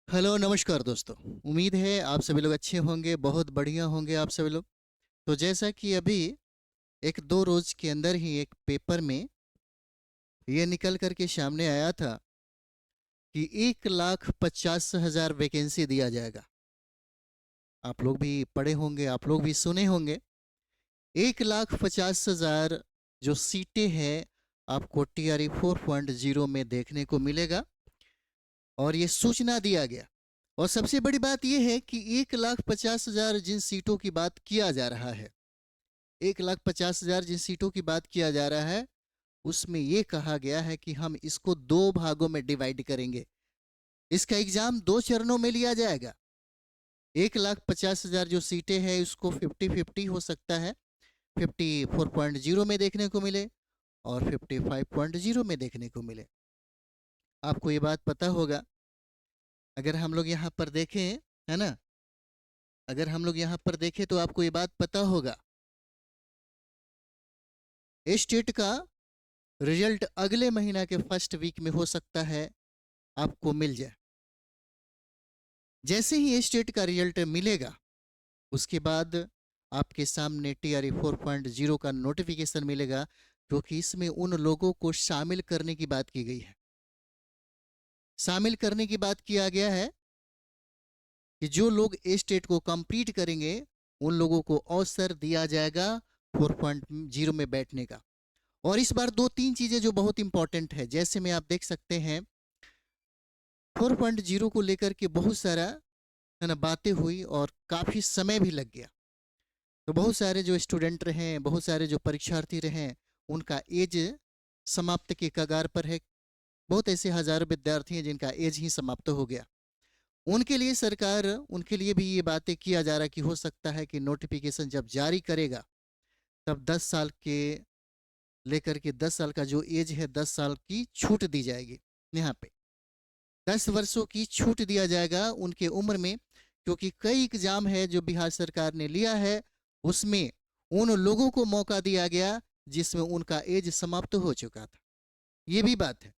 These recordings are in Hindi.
हेलो नमस्कार दोस्तों। उम्मीद है आप सभी लोग अच्छे होंगे, बहुत बढ़िया होंगे आप सभी लोग। तो जैसा कि अभी एक दो रोज के अंदर ही एक पेपर में ये निकल कर के सामने आया था कि 1,50,000 वैकेंसी दिया जाएगा। आप लोग भी पढ़े होंगे, आप लोग भी सुने होंगे। 1,50,000 जो सीटें हैं आपको टीआरई 4.0 में देखने को मिलेगा और ये सूचना दिया गया। और सबसे बड़ी बात यह है कि 1,50,000 जिन सीटों की बात किया जा रहा है, 1,50,000 जिन सीटों की बात किया जा रहा है, उसमें यह कहा गया है कि हम इसको दो भागों में डिवाइड करेंगे। इसका एग्जाम दो चरणों में लिया जाएगा। 1,50,000 जो सीटें हैं उसको 50-50 हो सकता है, 54.0 में देखने को मिले और 55.0 में देखने को मिले। आपको ये बात पता होगा, अगर हम लोग यहाँ पर देखें, है ना, अगर हम लोग यहाँ पर देखें तो आपको ये बात पता होगा, स्टेट का रिजल्ट अगले महीना के फर्स्ट वीक में हो सकता है आपको मिल जाए। जैसे ही स्टेट का रिजल्ट मिलेगा उसके बाद आपके सामने टीआरई 4.0 का नोटिफिकेशन मिलेगा, क्योंकि इसमें उन लोगों को शामिल करने की बात की गई है। शामिल करने की बात किया गया है कि जो लोग स्टेट को कंप्लीट करेंगे उन लोगों को अवसर दिया जाएगा 4.0 में बैठने का। और इस बार दो तीन चीजें जो बहुत इंपॉर्टेंट है, जैसे में आप देख सकते हैं 4.0 को लेकर के बहुत सारा, है ना, बातें हुई और काफी समय भी लग गया। तो बहुत सारे जो स्टूडेंट रहे, बहुत सारे जो परीक्षार्थी रहे, उनका एज समाप्त के कगार पर है। बहुत ऐसे हजारों विद्यार्थी हैं जिनका एज ही समाप्त हो गया। उनके लिए सरकार, उनके लिए भी ये बातें किया जा रहा है कि हो सकता है कि नोटिफिकेशन जब जारी करेगा तब 10 साल के लेकर के 10 साल का जो एज है 10 साल की छूट दी जाएगी। यहाँ पे 10 वर्षों की छूट दिया जाएगा उनके उम्र में, क्योंकि कई एग्जाम है जो बिहार सरकार ने लिया है उसमें उन लोगों को मौका दिया गया जिसमें उनका एज समाप्त हो चुका था। ये भी बात है।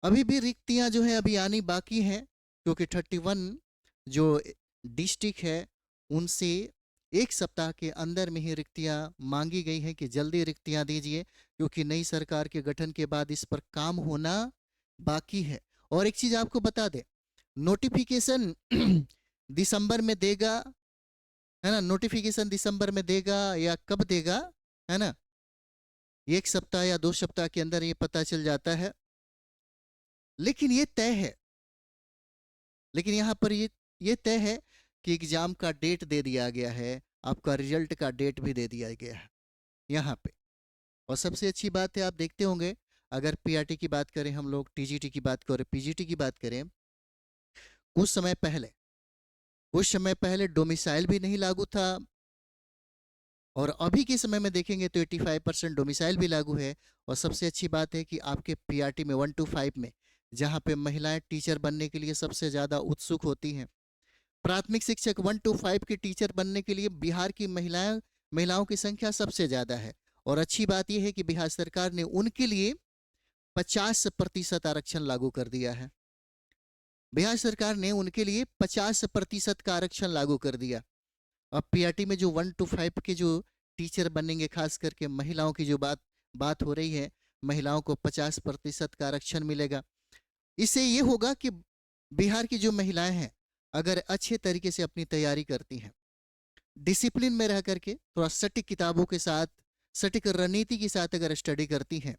अभी भी रिक्तियां जो है अभी आनी बाकी हैं, क्योंकि 31 जो डिस्ट्रिक्ट है उनसे एक सप्ताह के अंदर में ही रिक्तियां मांगी गई हैं कि जल्दी रिक्तियां दीजिए, क्योंकि नई सरकार के गठन के बाद इस पर काम होना बाकी है। और एक चीज आपको बता दें, नोटिफिकेशन दिसंबर में देगा, है ना, नोटिफिकेशन दिसंबर में देगा या कब देगा, है ना, एक सप्ताह या 2 सप्ताह के अंदर ये पता चल जाता है। लेकिन ये तय है, लेकिन यहाँ पर ये तय है कि एग्जाम का डेट दे दिया गया है, आपका रिजल्ट का डेट भी दे दिया गया है यहाँ पे। और सबसे अच्छी बात है, आप देखते होंगे, अगर पीआरटी की बात करें, हम लोग टीजीटी की बात करें, पीजीटी की बात करें, कुछ समय पहले डोमिसाइल भी नहीं लागू था। और अभी के समय में देखेंगे तो 85% डोमिसाइल भी लागू है। और सबसे अच्छी बात है कि आपके पीआरटी में 1 to 5 में, जहाँ पे महिलाएं टीचर बनने के लिए सबसे ज़्यादा उत्सुक होती हैं, प्राथमिक शिक्षक 1 to 5 के टीचर बनने के लिए बिहार की महिलाओं की संख्या सबसे ज़्यादा है। और अच्छी बात यह है कि बिहार सरकार ने उनके लिए 50% आरक्षण लागू कर दिया है। बिहार सरकार ने उनके लिए 50% का आरक्षण लागू कर दिया। अब पीआरटी में जो 1 to 5 के जो टीचर बनेंगे, खास करके महिलाओं की जो बात बात हो रही है, महिलाओं को 50% का आरक्षण मिलेगा। इससे ये होगा कि बिहार की जो महिलाएं हैं अगर अच्छे तरीके से अपनी तैयारी करती हैं, डिसिप्लिन में रह करके, थोड़ा सटीक किताबों के साथ, सटीक रणनीति के साथ अगर स्टडी करती हैं,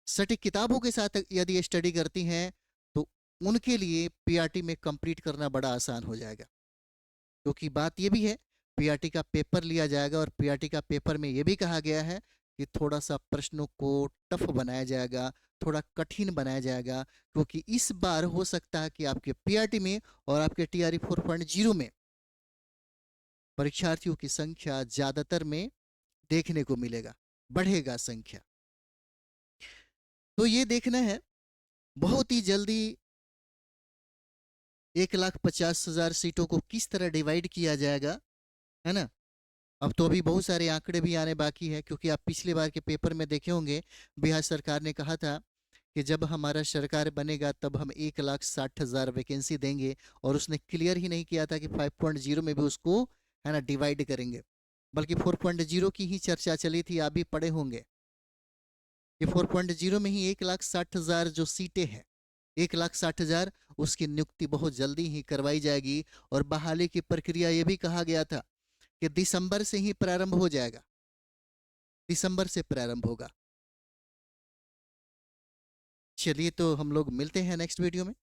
सटीक किताबों के साथ यदि स्टडी करती हैं, तो उनके लिए पीआरटी में कंप्लीट करना बड़ा आसान हो जाएगा। क्योंकि बात ये भी है, पीआरटी का पेपर लिया जाएगा और पीआरटी का पेपर में ये भी कहा गया है कि थोड़ा सा प्रश्नों को टफ बनाया जाएगा, थोड़ा कठिन बनाया जाएगा, क्योंकि इस बार हो सकता है कि आपके पीआरटी में और आपके टीआरई 4.0 में परीक्षार्थियों की संख्या ज्यादातर में देखने को मिलेगा, बढ़ेगा संख्या। तो ये देखना है बहुत ही जल्दी 1,50,000 सीटों को किस तरह डिवाइड किया जाएगा, है ना। अब तो अभी बहुत सारे आंकड़े भी आने बाकी है, क्योंकि आप पिछले बार के पेपर में देखे होंगे, बिहार सरकार ने कहा था कि जब हमारा सरकार बनेगा तब हम 1,60,000 वैकेंसी देंगे, और उसने क्लियर ही नहीं किया था कि 5.0 में भी उसको है ना डिवाइड करेंगे, बल्कि 4.0 की ही चर्चा चली थी। आप भी पढ़े होंगे कि 4.0 में ही 1,60,000 जो सीटें हैं, 1,60,000, उसकी नियुक्ति बहुत जल्दी ही करवाई जाएगी। और बहाली की प्रक्रिया ये भी कहा गया था कि दिसंबर से ही प्रारंभ हो जाएगा, दिसंबर से प्रारंभ होगा। चलिए, तो हम लोग मिलते हैं नेक्स्ट वीडियो में।